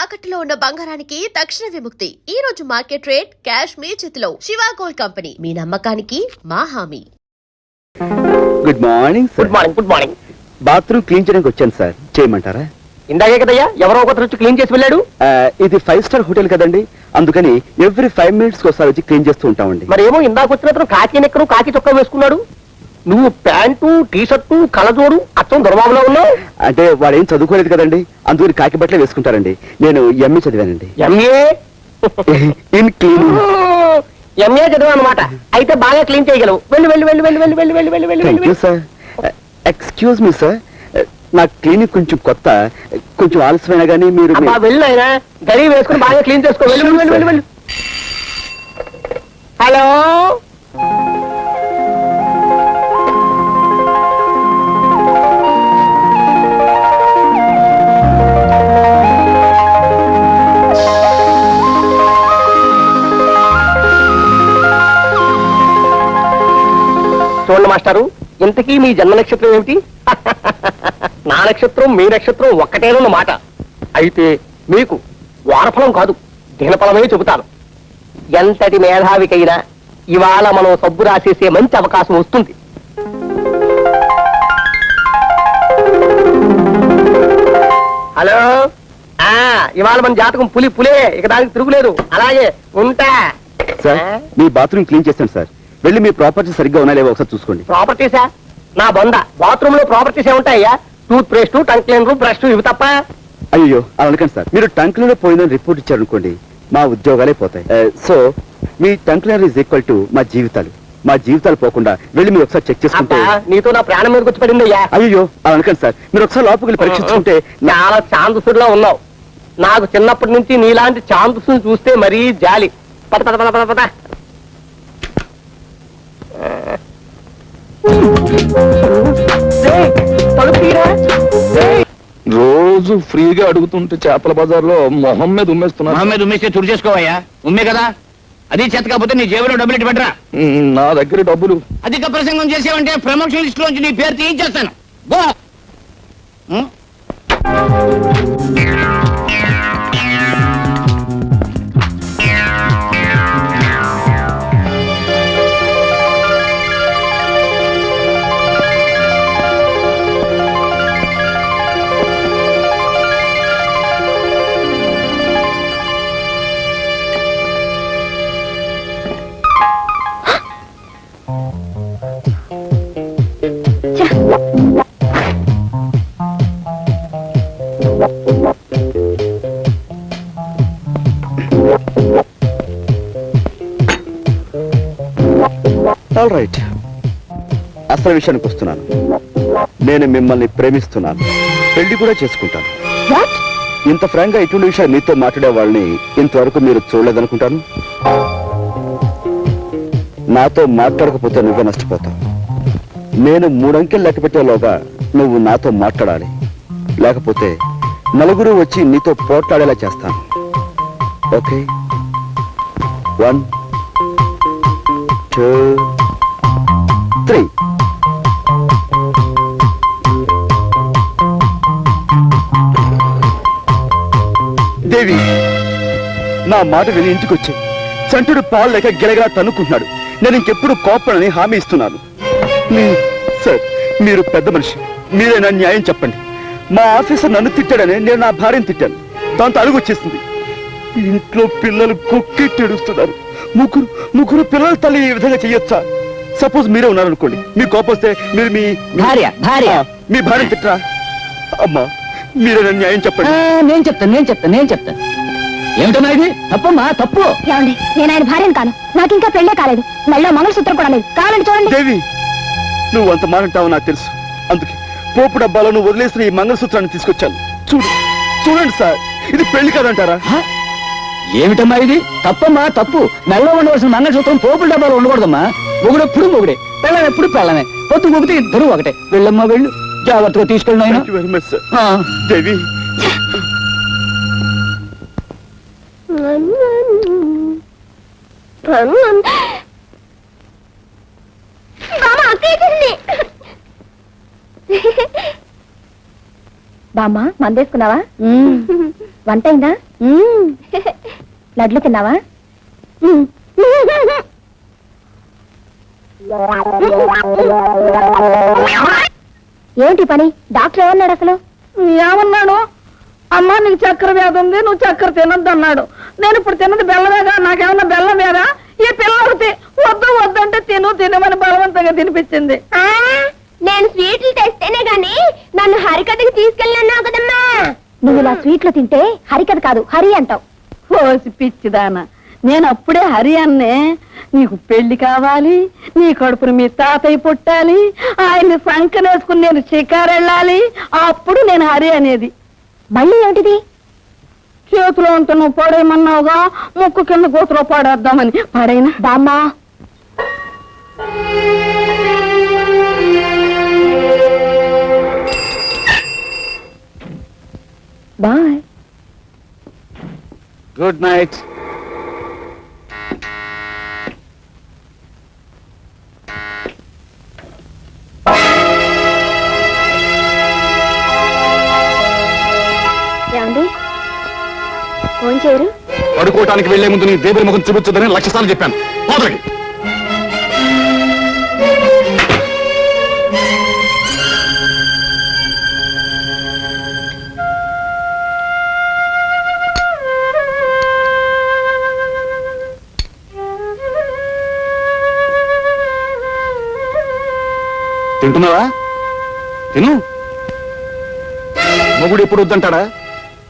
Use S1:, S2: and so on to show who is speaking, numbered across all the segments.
S1: తాకట్టులో ఉన్న బంగారానికి తక్షణ విముక్తి. ఈ రోజు మార్కెట్ రేట్ క్యాష్ మీ చేతిలో. శివ గోల్డ్ కంపెనీ, మీ నమ్మకానికి మా హామీ.
S2: Good morning.
S3: Good morning.
S2: Bathroom clean చేయడానికి వచ్చాను సార్, చేయమంటారా?
S3: ఇందాకే కదయ్యా ఎవరో ఒకరు వచ్చి క్లీన్ చేసి వెళ్ళాడు.
S2: ఇది 5 స్టార్ హోటల్ కదండి, అందుకని ఎవ్రీ 5 minutes ఒకసారి వచ్చి క్లీన్ చేస్తూ ఉంటామండి.
S3: మరేమో ఇందాక వచ్చినప్పుడు కాకి నెక్కరు కాకి చొక్కా వేసుకున్నాడు, నువ్వు ప్యాంటు టీ షర్టు కళ్ళజోడు అచ్చం దొరబాబులో ఉన్నావు.
S2: అంటే వాడు ఏం చదువుకోలేదు కదండి, అందుకని కాకి బట్టలే వేసుకుంటారండి. నేను ఎంఏ చదివానండి.
S3: MA
S2: in cleaning.
S3: ఎంఏ చదివా అనమాట. అయితే బాగా క్లీన్ చేయగలవు. వెళ్ళి వెళ్ళి వెళ్ళి వెళ్ళి వెళ్ళి వెళ్ళి వెళ్ళి వెళ్ళి వెళ్ళి
S2: thank you sir. Excuse me sir, నా క్లీనిక్ కొంచెం కొత్త, కొంచెం ఆలస్యమైనా కానీ మీరు
S3: వెళ్ళి అయినా గడి వేసుకుని బాగా క్లీన్ చేసుకో. వెళ్ళి వెళ్ళి వెళ్ళి వెళ్ళి. హలో, చూడండి మాస్టారు, ఇంతకీ మీ జన్మ నక్షత్రం ఏమిటి? నా నక్షత్రం మీ నక్షత్రం ఒక్కటేనన్నమాట. అయితే మీకు వారఫలం కాదు దినఫలమే చెబుతాను. ఎంతటి మేధావికైనా ఇవాళ మనం సబ్బు రాసేసే మంచి అవకాశం వస్తుంది. హలో, ఇవాళ మన జాతకం పులే, ఇక దానికి తిరుగులేదు. అలాగే ఉంటా.
S2: సార్, మీ బాత్రూమ్ క్లీన్ చేస్తాను సార్, వెళ్ళి మీ ప్రాపర్టీ సరిగ్గా ఉన్నా లేవో ఒకసారి చూసుకోండి.
S3: ప్రాపర్టీసా? నా బొంద, బాత్రూమ్ లో ప్రాపర్టీస్ ఏముంటాయ్యా? Toothpaste, tongue cleaner, brush, ఇవి తప్ప.
S2: అయ్యో అలా అనకండి సార్, మీరు టంక్ క్లీనర్ పోయిందని రిపోర్ట్ ఇచ్చారనుకోండి, మా ఉద్యోగాలే పోతాయి. సో మీ tongue cleaner is equal to మా జీవితాలు పోకుండా వెళ్ళి మీరు ఒకసారి చెక్ చేసుకుంటే.
S3: నీతో నా ప్రాణం మీదకి వచ్చి పడింది అయ్యా.
S2: అయ్యో అలా అనకండి సార్, మీరు ఒకసారి లోపలికి వెళ్ళి పరీక్షించుకుంటే.
S3: చాలా ఛాందసుడిలో ఉన్నావు. నాకు చిన్నప్పటి నుంచి నీలాంటి ఛాందసుని చూస్తే మరీ జాలి. పద పద పద పద పద.
S4: రోజు ఫ్రీగా అడుగుతుంటే చేపల బజార్లో మొహం మీద ఉమ్మేస్తున్నా.
S5: మొహం మీద ఉమ్మేస్తే తుడి చేసుకోవయ్యా, ఉమ్మే కదా. అది చేత కాకపోతే నీ జేబులో డబ్బులు ఎట్టి పెట్టరా.
S4: నా దగ్గర డబ్బులు.
S5: అధిక ప్రసంగం చేసావంటే ప్రమోషన్ లిస్ట్ లోంచి నీ పేరు తీయించేస్తాను. గో.
S2: ఆల్ రైట్, అసలు విషయానికి వస్తున్నాను. నేను మిమ్మల్ని ప్రేమిస్తున్నాను, పెళ్లి కూడా చేసుకుంటాను. ఇంత ఫ్రాంక్ గా ఇటువంటి విషయాలు మీతో మాట్లాడే వాళ్ళని ఇంతవరకు మీరు చూడలేదనుకుంటాను. నాతో మాట్లాడకపోతే నువ్వే నష్టపోతావు. నేను 3 అంకెలు లెక్క పెట్టేలోగా నువ్వు నాతో మాట్లాడాలి, లేకపోతే నలుగురు వచ్చి నీతో పోట్లాడేలా చేస్తాను. ఓకే? 1 2 3. దేవి, నా మాట విని ఇంటికి వచ్చాయి. చంటుడు పాలు లేక గిలగలా తన్నుకుంటున్నాడు. నేను ఇంకెప్పుడు కోపడని హామీ ఇస్తున్నాను. సార్, మీరు పెద్ద మనిషి, మీరే నా న్యాయం చెప్పండి. మా ఆఫీసర్ నన్ను తిట్టాడని నేను నా భార్యను తిట్టాను, దాంతో అడుగు వచ్చేసింది. ఇంట్లో పిల్లలు కొక్కెట్టేడుస్తున్నారు. ముగ్గురు పిల్లల తల్లి ఈ విధంగా చెయ్యొచ్చా? సపోజ్ మీరే ఉన్నారనుకోండి, మీ కోపం వస్తే మీరు మీ భార్య తిట్టరా? అమ్మా, మీరే నా న్యాయం చెప్పండి.
S5: నేను చెప్తాను. ఏమిటన్నా ఇది? తప్పమ్మా, తప్పు.
S6: ఏమండి, నేను ఆయన భార్యను కాను, నాకు ఇంకా పెళ్ళే కాలేదు, మెళ్ళో మంగళసూత్రం కూడా లేదు. కావాలండి చూడండి.
S2: దేవి, నువ్వు అంత మాట్లాడతావు నాకు తెలుసు, అందుకే పోపు డబ్బాలో నువ్వు వదిలేసిన ఈ మంగళసూత్రాన్ని తీసుకొచ్చాను. చూడండి సార్, ఇది పెళ్లి కాదంటారా?
S5: ఏమిటమ్మా ఇది? తప్పమ్మా, తప్పు. మెల్ల ఉండవలసిన మంగళసూత్రం పోపుల డబ్బాలో ఉండకూడదమ్మా. మొగుడెప్పుడు మొగుడే, పెళ్ళం ఎప్పుడు పెళ్ళమే. పొత్తు మొగితే ఇద్దరు ఒకటే. వెళ్ళమ్మా, వెళ్ళు, జాగ్రత్తగా తీసుకెళ్ళిన.
S2: Thank you very much sir. Devi,
S6: బామ్మ, మందేసుకున్నావా? వంట అయిందా? లడ్లు తిన్నావా? ఏంటి పని? డాక్టర్ ఏమన్నాడు అసలు?
S7: ఏమన్నాడు? అమ్మా నీకు చక్కెర వ్యాధి ఉంది, నువ్వు చక్కెర తినొద్దు అన్నాడు. నేను ఇప్పుడు తిన్నది బెల్లమేగా, నాకేమన్నా బెల్లం వేదా? ఈ పిల్లలకి వద్దు వద్దంటే తినమని బలవంతంగా తినిపించింది.
S6: నేను స్వీట్లు తెస్తేనే గాని నన్ను హరికథకి తీసుకెళ్ళినా కదమ్మా. నువ్వు ఇలా స్వీట్లు తింటే హరికథ కాదు హరి అంటావు.
S7: ఓసి పిచ్చిదానా, నేను అప్పుడే హరి అన్నే. నీకు పెళ్లి కావాలి, నీ కడుపును మీ తాతయ్య పుట్టాలి, ఆయన్ని సంకనేసుకుని నేను షికారెళ్ళాలి, అప్పుడు నేను హరి అనేది.
S6: మళ్ళీ ఏంటిది?
S7: చేతిలో ఉంటే నువ్వు పడేయమన్నావుగా, ముక్కు కింద కూతురు పడేద్దామని. పడైనా
S6: బామ్మా,
S7: బాయ్.
S2: Good night.
S6: ఏమండి ఫోన్ చేయరు?
S4: పడుకోవటానికి వెళ్లే ముందు నీ దేవుడి ముఖం చూపించదని 1,00,000 సార్లు చెప్పాను. పోతలకి. తింటున్నావా? తిను. మొగుడు ఎప్పుడు వద్దంటాడా?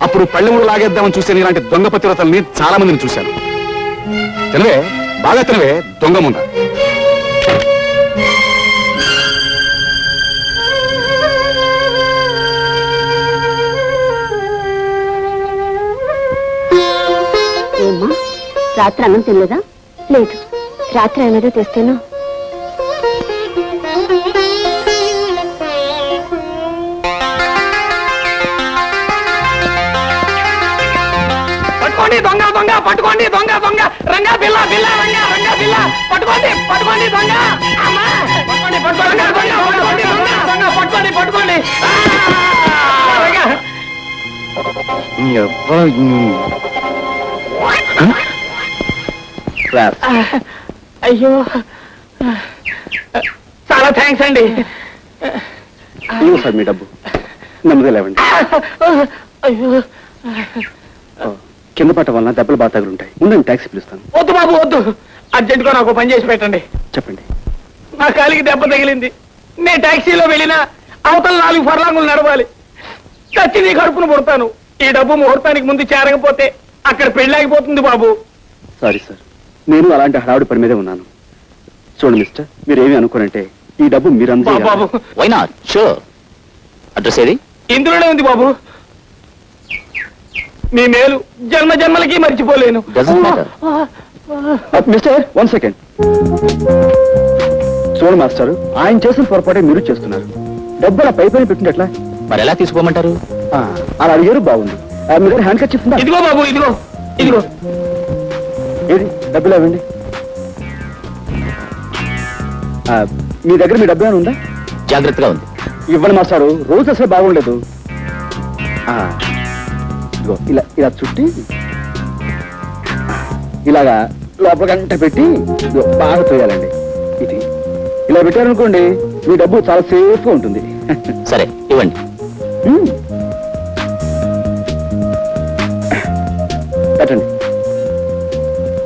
S4: అప్పుడు పళ్ళెముడు లాగేద్దామని చూస్తే ఇలాంటి దొంగ పతివ్రతల్ని చాలా మందిని చూశాను. తినవే, బాగా తినవే, దొంగ ముంద.
S6: ఏమ్మా, రాత్రి అన్నం తినలేదా? లేదు, రాత్రి ఏమేదో తెస్తాను.
S3: పట్టుకోండి దొంగ దొంగ, పట్టుకోండి దొంగ దొంగ, రంగా బిల్ల బిల్ల, రంగా బిల్ల, పట్టుకోండి పట్టుకోండి దొంగ, అమ్మా పట్టుకోండి పట్టుకోండి దొంగ, పట్టుకోండి దొంగ దొంగ, పట్టుకోండి పట్టుకోండి. అయ్యో, చాలా థ్యాంక్స్ అండి.
S2: ఇవ్వు సార్ మీ డబ్బు. నెమ్మది లేవండి.
S3: అయ్యో,
S2: కింద పట్ట వలన దెబ్బలు బాగా తగులుంటాయి. ఉండండి, ట్యాక్సీ పిలుస్తాను.
S3: వద్దు బాబు వద్దు, అర్జెంటుగా నాకు పని చేసి పెట్టండి.
S2: చెప్పండి.
S3: నా కాలికి దెబ్బ తగిలింది. నేను టాక్సీలో వెళ్ళినా అవతల 4 ఫర్లాంగులు నడవాలి. చచ్చి నీ కడుపును పుడతాను. ఈ డబ్బు ముహూర్తానికి ముందు చేరకపోతే అక్కడ పెళ్ళాగిపోతుంది బాబు.
S2: సారీ సార్, నేను అలాంటి హడావుడి పని మీదే ఉన్నాను. చూడండి మిస్టర్, మీరు ఏమి అనుకోనంటే ఈ డబ్బు మీరు
S3: బాబు
S5: వై నాట్? షూర్. అడ్రస్ ఏది?
S3: ఇందులోనే ఉంది బాబు. నీ మేలు జన్మ జన్మలకి మర్చిపోలేను.
S2: Mister 1 second. చూడండి మాస్టర్, ఆయన చేసిన పొరపాటే మీరు చేస్తున్నారు. డబ్బు అలా పై పైన పెట్టింది ఎట్లా?
S5: మరి ఎలా తీసుకోమంటారు?
S2: అలా అడిగారు, బాగుంది. మీ దగ్గర హ్యాండ్ కట్ చెప్తుందా?
S3: ఇదిగో బాబు, ఇదిగో ఇదిగో.
S2: ఏది? డబ్బులు ఇవ్వండి. మీ దగ్గర మీ డబ్బు ఏమైనా ఉందా?
S5: జాగ్రత్తగా ఉంది.
S2: ఇవ్వండి మాస్టారు, రోజు అసలు బాగుండలేదు. ఇదిగో ఇలా ఇలా చుట్టి ఇలాగా లోపల గంట పెట్టి ఇదిగో బాగా తోయాలండి. ఇది ఇలా పెట్టారనుకోండి, మీ డబ్బు చాలా సేఫ్గా ఉంటుంది.
S5: సరే, ఇవ్వండి.
S2: పెట్టండి.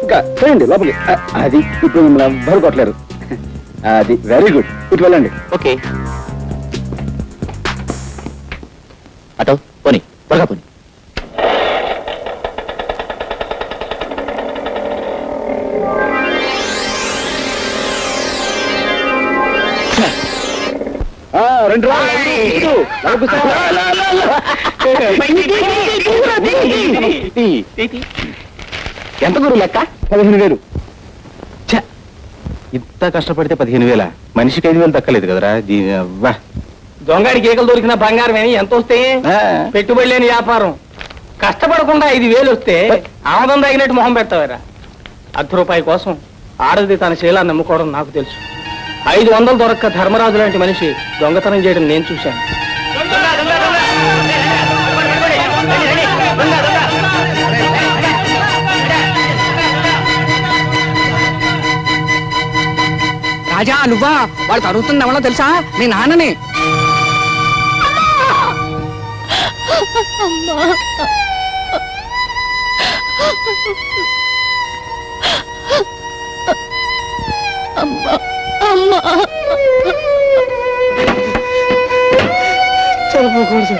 S2: ఇంకా చేయండి లోపలికి. అది ఇప్పుడు మిమ్మల్ని ఎవ్వరు కొట్టలేరు. అది వెరీ గుడ్. ఇటు వెళ్ళండి.
S5: ఓకే. అటో పోనీ, త్వరగా పోనీ.
S2: రెండు
S3: ఎంత దూరం లెక్క?
S2: 15,000.
S4: ఇంత కష్టపడితే 15,000, మనిషికి 5,000 దక్కలేదు కదరా.
S3: దొంగడి కేకలు దొరికిన బంగారం ఎంత వస్తే పెట్టుబడి లేని వ్యాపారం. కష్టపడకుండా 5,000 వస్తే ఆమదం తగినట్టు మొహం పెడతావారా? ₹1 కోసం ఆడది తన శీలాన్ని నమ్ముకోవడం నాకు తెలుసు. 500 దొరక్క ధర్మరాజు లాంటి మనిషి దొంగతనం చేయడం నేను చూశాను.
S5: రాజా నువ్వా? వాడు తరుగుతుంది ఎవరో తెలుసా? మీ నాన్నని.
S3: చనిపోకూడదు,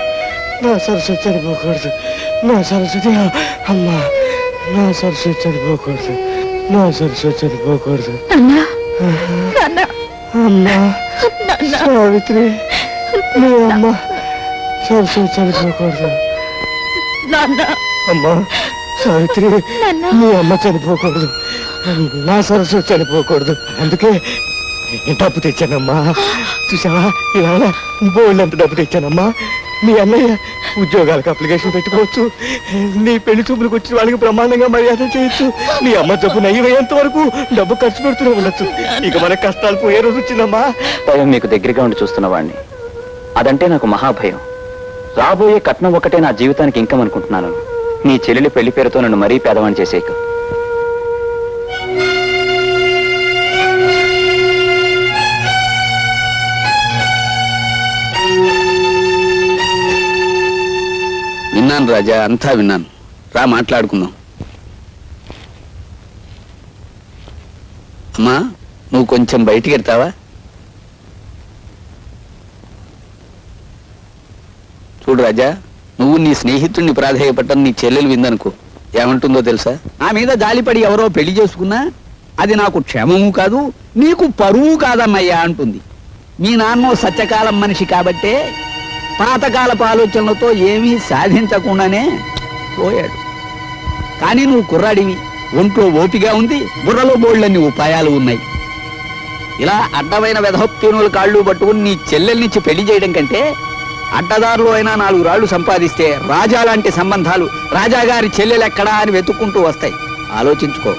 S3: నా సరస్వతి చనిపోకూడదు, నా సరస్వతి అమ్మా, నా సరస్వతి చనిపోకూడదు, నా సరస్వతి చనిపోకూడదు. అమ్మా సావిత్రి, నీ అమ్మ సరస్వతి చనిపోకూడదు. అమ్మా సావిత్రి, నీ అమ్మ చనిపోకూడదు, నా సరస్వతి చనిపోకూడదు. అందుకే డబ్బు తెచ్చానమ్మా. చూసావా, ఇవాళ బోల్డ్ డబ్బు తెచ్చానమ్మా. మీ అన్నయ్య ఉద్యోగాలకు అప్లికేషన్ పెట్టుకోవచ్చు, నీ పెళ్లి చూపులకు వచ్చిన వాళ్ళకి బ్రహ్మాండంగా మర్యాద చేయొచ్చు, నీ అమ్మ డబ్బు నయ్యమయ్యేంత వరకు డబ్బు ఖర్చు పెడుతూనే ఉండొచ్చు. ఇక మన కష్టాలు పోయే రోజు వచ్చిందమ్మా.
S5: భయం మీకు దగ్గరగా ఉండి చూస్తున్న వాడిని, అదంటే నాకు మహాభయం. రాబోయే కట్నం ఒకటే నా జీవితానికి ఇంకం అనుకుంటున్నాను. నీ చెల్లెలి పెళ్లి పేరుతో నన్ను మరీ పేదవాణ్ణి చేసేయకు.
S4: విన్నాను రాజా, అంతా విన్నాను. రా మాట్లాడుకుందాం. అమ్మా, నువ్వు కొంచెం బయటికి వెళ్తావా? చూడు రాజా, నువ్వు నీ స్నేహితుడిని ప్రాధేయపట్టం నీ చెల్లెలు విందనుకో, ఏమంటుందో తెలుసా? నా మీద జాలిపడి ఎవరో పెళ్లి చేసుకున్నా అది నాకు క్షేమము కాదు, నీకు పరువు కాదన్నయ్యా అంటుంది. మీ నాన్న సత్యకాలం మనిషి కాబట్టే పాతకాలపు ఆలోచనలతో ఏమీ సాధించకుండానే పోయాడు. కానీ నువ్వు కుర్రాడివి, ఒంట్లో ఓపిగా ఉంది, బుర్రలో బోళ్ళన్ని ఉపాయాలు ఉన్నాయి. ఇలా అడ్డమైన వెధోప్తీనుల కాళ్ళు పట్టుకుని నీ చెల్లెల్నిచ్చి పెళ్లి చేయడం కంటే అడ్డదారులు అయినా 4 రాళ్లు సంపాదిస్తే రాజా లాంటి సంబంధాలు రాజాగారి చెల్లెలెక్కడా అని వెతుక్కుంటూ వస్తాయి. ఆలోచించుకో.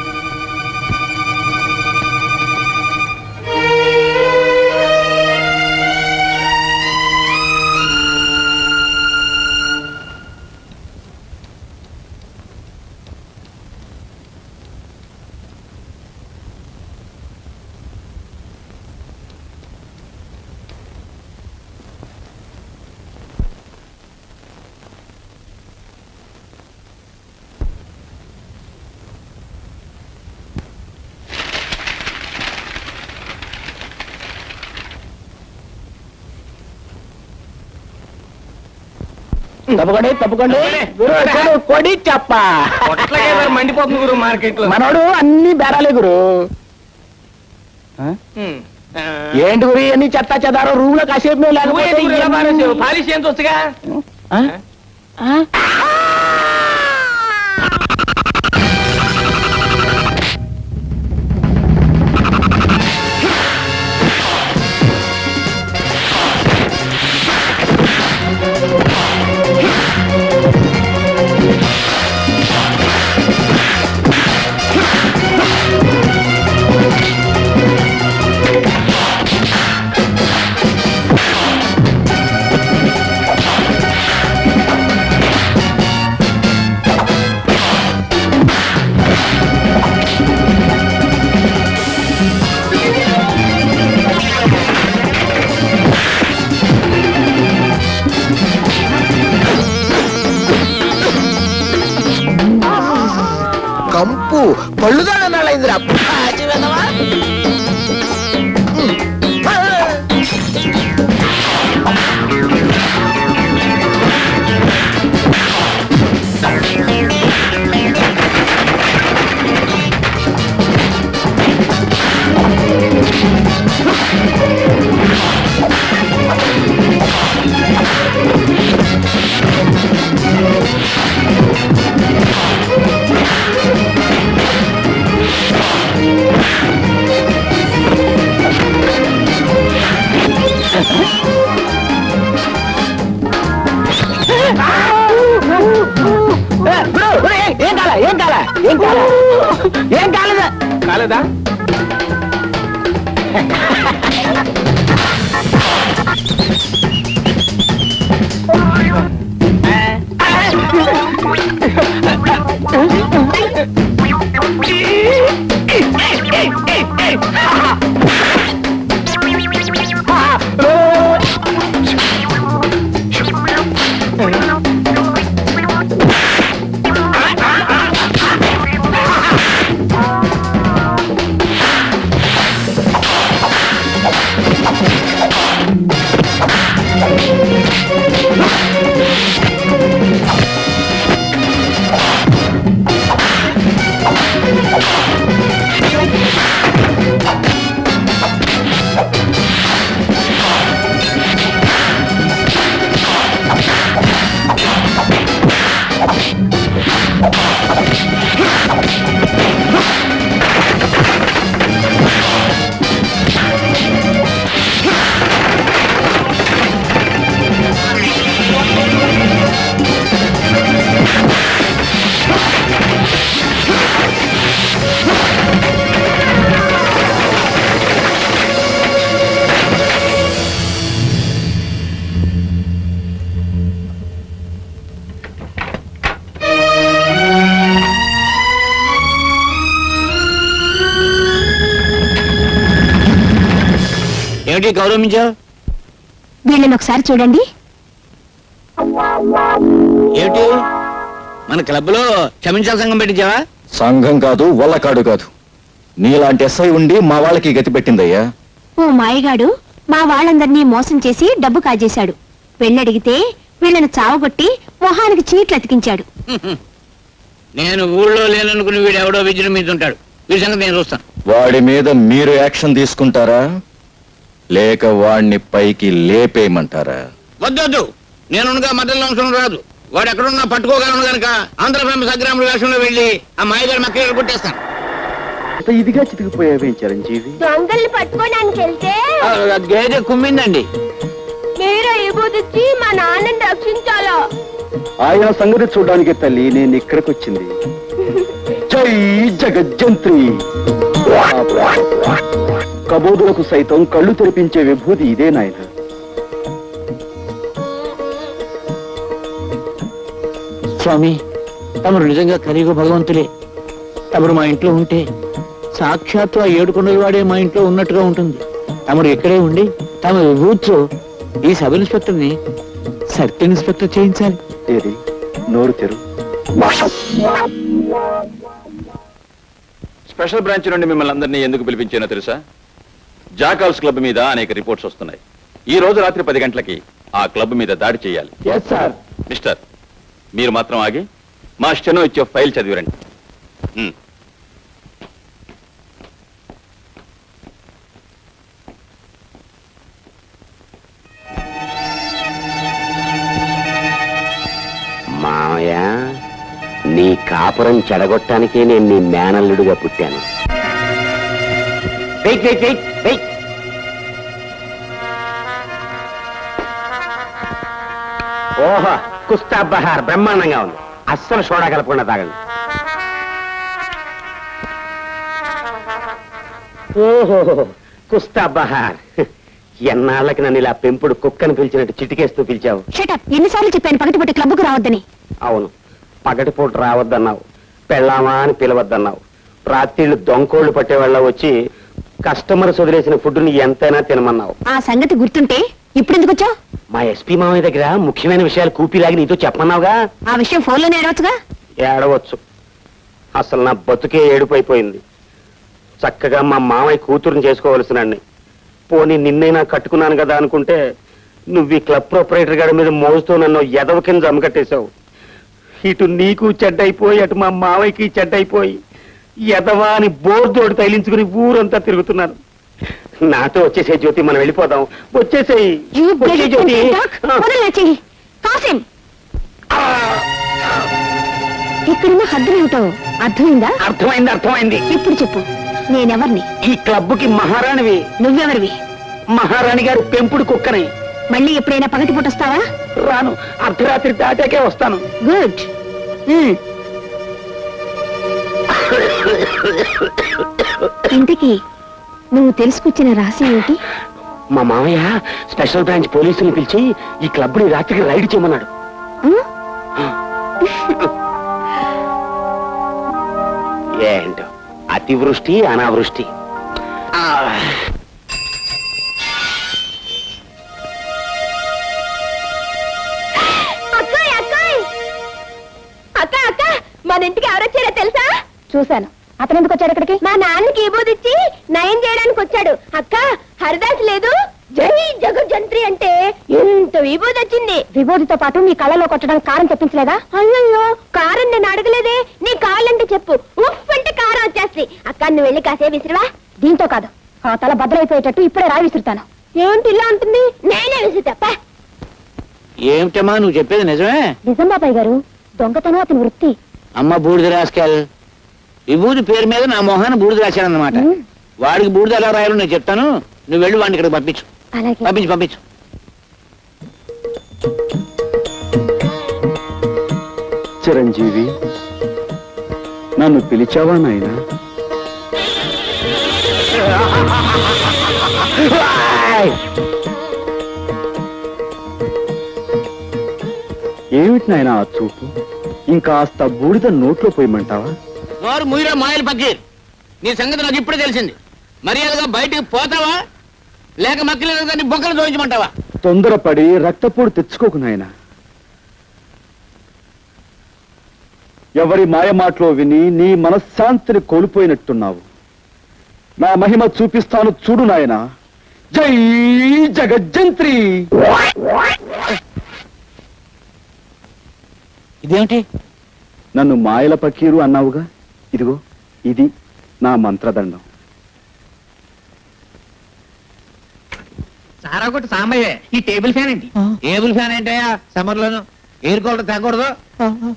S5: తప్పకండి తప్పకండి. కొడి చెప్ప
S3: మండిపోతుంది గురు మార్కెట్ లో.
S5: మనోడు అన్ని బేరాలే గురు. ఏంటి గురి అన్ని చెత్త చెదారో రూమ్ లో కాసేపు మేము లేకపోతే
S3: పాలిష్ ఎంత వస్తుగా. కంపు పళ్ళుదాడన్నాళ్ళైందిరా.
S5: ఏం కాలేదా?
S3: కాలేదా?
S4: ఏమిటి గౌరవించావు?
S6: వీళ్ళని ఒకసారి చూడండి.
S4: ఏమిటి మన క్లబ్ లో క్షమించాల సంఘం పెట్టించావా?
S8: సంఘం కాదు, వల్లకాడు కాదు. నీలాంటి ఎస్ఐ ఉండి మా వాళ్ళకి గతి పెట్టిందయ్యా.
S6: ఓ మాయగాడు మా వాళ్ళందరినీ మోసం చేసి డబ్బు కాజేశాడు. పెళ్ళడిగితే వీళ్ళని చావగొట్టి మొహానికి చీట్లు అతికించాడు.
S4: నేను ఊళ్ళో లేననుకుని వీడు ఎవడో విజృంభించుంటాడు. వీడి సంగతి నేను చూస్తాను.
S8: వాడి మీద మీరు యాక్షన్ తీసుకుంటారా లేక వాడిని పైకి లేపేయమంటారా?
S4: వద్దొద్దు, నేనుగా మద్దతు అంశం రాదు. వాడు ఎక్కడున్నా పట్టుకోగలను గనక ఆంధ్ర ఫేమస్ అగ్రాముల వేషంలో వెళ్ళి ఆ మాయగారి మక్కలు కొట్టేస్తాను.
S2: అంత ఇదిగా చితికిపోయావేం చిరంజీవి?
S6: దొంగల్ని పట్టుకోడానికి వెళ్తే
S4: గేదె కుమ్మిందండి.
S6: మీరు ఇబుదిచ్చి మా నాన్నని రక్షించాలా?
S2: ఆయన సంగతి చూడడానికి తల్లి నేను ఇక్కడికి వచ్చింది. జై జగజ్జంత్రి. కబోదులకు సైతం కళ్ళు తెరిపించే విభూతి ఇదే నాయన.
S5: స్వామి, తమరు నిజంగా కలియుగ భగవంతులే. తమరు మా ఇంట్లో ఉంటే సాక్షాత్తు ఆ ఏడుకొండల వాడే మా ఇంట్లో ఉన్నట్టుగా ఉంటుంది. తమరు ఇక్కడే ఉండి తమ విభూతితో ఈ సబ్ ఇన్స్పెక్టర్ని సర్కిల్ ఇన్స్పెక్టర్ చేయించాలి.
S2: ఏది నోరు తెరు.
S9: స్పెషల్ బ్రాంచ్ నుండి మిమ్మల్ని అందరినీ ఎందుకు పిలిపించానో తెలుసా? జాకాల్స్ క్లబ్ మీద అనేక రిపోర్ట్స్ వస్తున్నాయి. ఈ రోజు రాత్రి 10 గంటలకి ఆ క్లబ్ మీద దాడి చేయాలి. మిస్టర్, మీరు మాత్రం ఆగి మా స్టెనో ఇచ్చే ఫైల్ చదివిరండి.
S3: మామయ్య, నీ కాపురం చెడగొట్టానికే నేను నీ మేనల్లుడిగా పుట్టాను. Wait wait wait wait. ఓహో, కుస్తా బహార్ బ్రహ్మాండంగా ఉంది. అస్సలు సోడా కలపకుండా తాగండి. ఓహో, కుస్తా బహార్. ఎన్నాళ్ళకి నన్ను ఇలా పెంపుడు కుక్కను పిలిచినట్టు చిటికేస్తూ పిలిచావు.
S6: షటప్. ఎన్నిసార్లు చెప్పాను పగటిపూట క్లబ్కు రావద్దని?
S3: అవును, పగటిపూట రావద్దన్నావు, పెళ్ళామా అని పిలవద్దన్నావు. రాత్రిళ్ళు దొంకోళ్లు పట్టేవాళ్ళ వచ్చి కస్టమర్స్ వదిలేసిన ఫుడ్ని ఎంతైనా తినమన్నావు.
S6: ఆ సంగతి గుర్తుంటే ఇప్పుడు ఎందుకు వచ్చావు?
S3: మా ఎస్పీ మామయ్య దగ్గర ముఖ్యమైన విషయాలు కూపీలాగి నీతో చెప్పమన్నావుగా.
S6: ఆ విషయం ఫోన్లోనే ఏడవచ్చుగా.
S3: ఏడవచ్చు. అసలు నా బతుకే ఏడుపైపోయింది. చక్కగా మా మామయ్య కూతురుని చేసుకోవలసినండి. పోనీ నిన్నైనా కట్టుకున్నాను కదా అనుకుంటే నువ్వు ఈ క్లబ్ ప్రొపరేటర్ గారి మీద మోజుతో నన్ను ఎదవ కింద జమకట్టేశావు. ఇటు నీకు చెడ్డైపోయి అటు మా మావయ్యకి చెడ్డైపోయి ఎదవా అని బోర్దోడు తైలించుకుని ఊరంతా తిరుగుతున్నాను. నాతో వచ్చేసే జ్యోతి, మనం వెళ్ళిపోదాం. వచ్చేసేయి. వచ్చే జ్యోతి.
S6: కాసిం, ఇక్కడున్న హద్దులేమిటో అర్థమైందా?
S3: అర్థమైంది, అర్థమైంది.
S6: ఇప్పుడు చెప్పు, నేనెవర్ని?
S3: ఈ క్లబ్కి మహారాణివి.
S6: నువ్వెవరివి?
S3: మహారాణి గారి పెంపుడు కుక్కని.
S6: మళ్ళీ ఎప్పుడైనా పగటిపూట వస్తావా?
S3: రాను, అర్ధరాత్రి దాటాకే వస్తాను.
S6: గుడ్. ఇంతకీ నువ్వు తెలుసుకొచ్చిన రహస్యం ఏంటి?
S3: మా మామయ్య స్పెషల్ బ్రాంచ్ పోలీసుల్ని పిలిచి ఈ క్లబ్ ని రాత్రికి రైడ్ చేయమన్నాడు. ఏంటో అతివృష్టి అనావృష్టి.
S6: అక్క అక్క, మన ఇంటికి ఎవరొచ్చారో తెలుసా? చూశాను. అతను ఎందుకు వచ్చాడు ఇక్కడికి? మా నాన్నకి ఇచ్చి నయం చేయడానికి వచ్చాడు. అక్క, హరిదాస్ లేదు, జై జగజ్జంత్రి అంటే ఎంత విభూది వచ్చింది. విభూతితో పాటు నీ కళ్ళలో కొట్టడానికి కారం తెప్పించలేదా? అయ్యో, కారం నేను అడగలేదే. నీ కాళ్ళంటే చెప్పు, ఉఫ్ అంటే కారం వచ్చేస్తుంది. అక్క, నువ్వు వెళ్ళి కాసే విసిరివా? దీంతో కాదు, ఆ తల భద్రైపోయేటట్టు ఇప్పుడే రాయి విసురుతాను. ఏంటి ఇలా ఉంటుంది? నేనే విసురుతా.
S5: ఏమిటమ్మా నువ్వు చెప్పేది నిజమే?
S6: నిజం బాబాయ్ గారు, దొంగతనం అతని వృత్తి.
S5: అమ్మ బూడిద రాసుకెళ్. విభూతి పేరు మీద నా మొహాన్ని బూడిద రాశానన్నమాట. వాడికి బూడిద ఎలా రాయాలో నేను చెప్తాను. నువ్వు వెళ్ళి వాడిని ఇక్కడ పంపించు.
S6: అలాగే.
S5: పంపించు పంపించు.
S2: చిరంజీవి, నన్ను పిలిచావా నాయనా? ఏమిటి నాయనా ఆ చూపు? ఇంకాస్త బూడిద నోట్లో పోయమంటావా?
S4: నోరు ముయిరా మాయలు పక్కీర్. నీ సంగతి నాకు ఇప్పుడే తెలిసింది. మర్యాదగా బయటికి పోతావా
S5: లేక మక్కలేదు దాన్ని బొక్కలు చూపించమంటావా?
S2: తొందరపడి రక్తపోటు తెచ్చుకోకు నాయన. ఎవరి మాయ మాటలో విని నీ మనశ్శాంతిని కోల్పోయినట్టున్నావు. నా మహిమ చూపిస్తాను చూడు నాయన. జై జగజ్జంత్రి.
S5: ఇదేమిటి?
S2: నన్ను మాయల పకీరు అన్నావుగా, ఇదిగో ఇది నా మంత్రదండం.
S5: సారా కొట్టు సాంబయ్యే, ఈ టేబుల్ ఫ్యాన్ ఏంటి? టేబుల్ ఫ్యాన్ ఏంటయ్యా సమ్మర్ లోను? ఎయిర్ కూలర్ తగ్గకూడదు.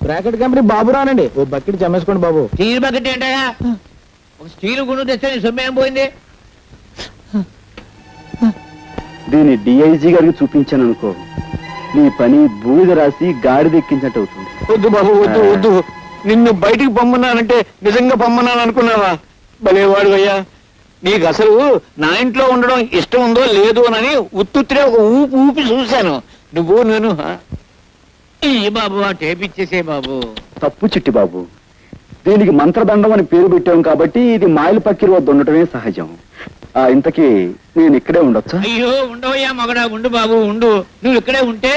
S3: బ్రాకెట్ కంపెనీ బాబు రానండి, ఓ బకెట్ చమ్మేసుకోండి బాబు.
S5: స్టీల్ బకెట్ ఏంటయ్యా? ఒక స్టీల్ గుండు తెస్తే నీ సొమ్ము ఏం పోయింది?
S2: దీన్ని డిఐజీ గారికి చూపించాను అనుకో, నీ పని బూడిద రాసి గాడిదెక్కించినట్టు అవుతుంది.
S3: వద్దు బాబు, వద్దు వద్దు. నిన్ను బయటికి పొమ్మన్నానంటే నిజంగా పొమ్మన్నాను అనుకున్నావా? భలేవాడు అయ్యా. నీకు అసలు నా ఇంట్లో ఉండడం ఇష్టం ఉందో లేదో అని ఉత్తుత్తిరే ఒక ఊపి ఊపి చూశాను. నువ్వు నేను బాబు ఆ టేప్ ఇచ్చేసే బాబు.
S2: తప్పు చిట్టి బాబు, దీనికి మంత్రదండం అని పేరు పెట్టాం కాబట్టి ఇది మాయల పక్కిరి వద్ద ఉండటమే సహజం. ఇంతకీ నేను ఇక్కడే ఉండొచ్చా?
S5: అయ్యో ఉండవయ్యా మగడా, ఉండు బాబు ఉండు. నువ్వు ఇక్కడే ఉంటే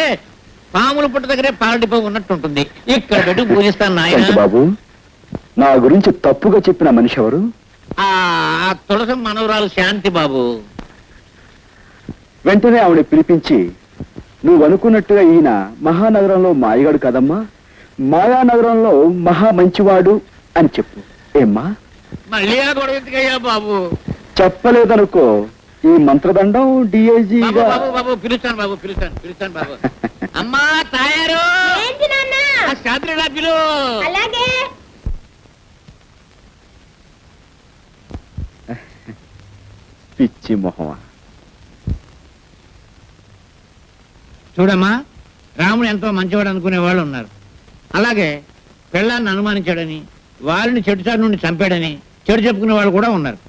S5: పాముల పుట్ట దగ్గరే పాలడిపో ఉన్నట్టు ఉంటుంది. ఇక్కడ పెట్టి పూజిస్తాను నాయన.
S2: చంటి బాబు, నా గురించి తప్పుగా చెప్పిన మనిషి ఎవరు?
S5: ఆ తులసి మనవరాలు శాంతి బాబు.
S2: వెంటనే ఆవిడ పిలిపించి, నువ్వు అనుకున్నట్టుగా ఈయన మహానగరంలో మాయగాడు కదమ్మా, మాయానగరంలో మహా మంచివాడు అని చెప్పు. ఏమ్మా?
S5: మళ్ళీ ఆ గొడవ ఎందుకయ్యా బాబు?
S2: చెప్పలేదనుకో, ఈ మంత్రదండం డిఐజీగా.
S5: బాబు బాబు పిలుస్తాను బాబు, పిలుస్తాను బాబు. అమ్మా తాయారు,
S6: ఏంటి నాన్న?
S5: ఆ శాంతిలా పిలు.
S6: అలాగే.
S2: పిచ్చి మొహమా.
S5: చూడమ్మా, రాముడు ఎంతో మంచివాడు అనుకునే వాళ్ళు ఉన్నారు. అలాగే పెళ్ళాన్ని అనుమానించాడని, వారిని చెడుచారు నుండి చంపాడని చెడు చెప్పుకునే వాళ్ళు కూడా ఉన్నారు.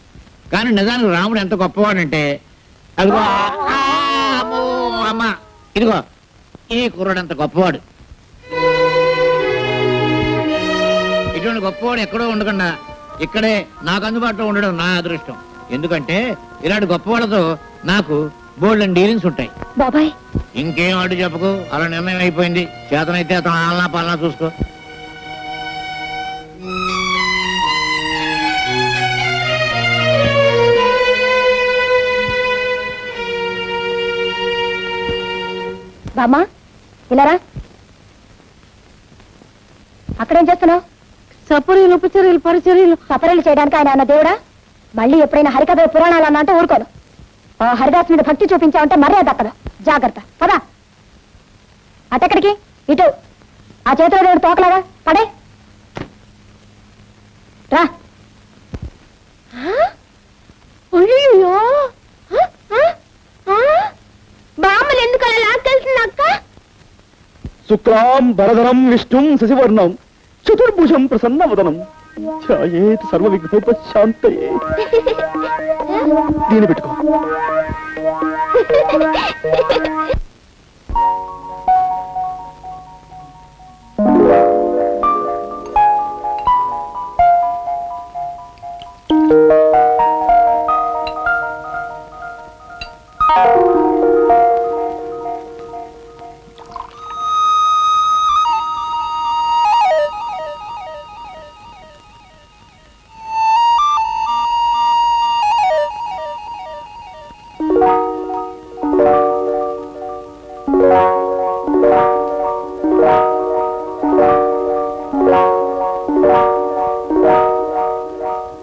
S5: కానీ నిజానికి రాముడు ఎంత గొప్పవాడంటే, అదిగో అమ్మో అమ్మ, ఇదిగో ఈ కుర్రాడు అంత గొప్పవాడు. ఇటువంటి గొప్పవాడు ఎక్కడో ఉండకుండా ఇక్కడే నాకు అందుబాటులో ఉండడం నా అదృష్టం. ఎందుకంటే ఇలాంటి గొప్పవాళ్ళతో నాకు బోల్డ్ డీలింగ్స్ ఉంటాయి.
S6: బాబాయ్
S5: ఇంకేం అడ్డు చెప్పకు, అలా నిర్ణయం అయిపోయింది. చేతనైతే అతను ఆలనా పాలనా చూసుకో.
S6: బామ్మా ఇలారా. అక్కడేం చేస్తున్నావు?
S7: సపరీలు ఉపచర్యలు పరిచర్యలు.
S6: సపరీలు చేయడానికి ఆయన అన్న దేవుడా? మళ్ళీ ఎప్పుడైనా హరికథ పురాణాలు అన్నా అంటే ఊరుకోను. ఆ హరిదాస్ మీద భక్తి చూపించావంటే మర్యాద దక్కదు. జాగ్రత్త పదా. అటెక్కడికి? ఇటు. ఆ చేతిలో దేవుడు తోకలాగా పడే రా. అయ్యో బామ్మలు ఎందుకు అలా లాక్కెళ్తుంది అక్క?
S2: శుక్లాం భరధరం విష్ణుం శశివర్ణం చతుర్భుజం ప్రసన్నవదనం ఛాయేత్ సర్వ విఘ్నోపశాంతయే. దీన్ని పెట్టుకో.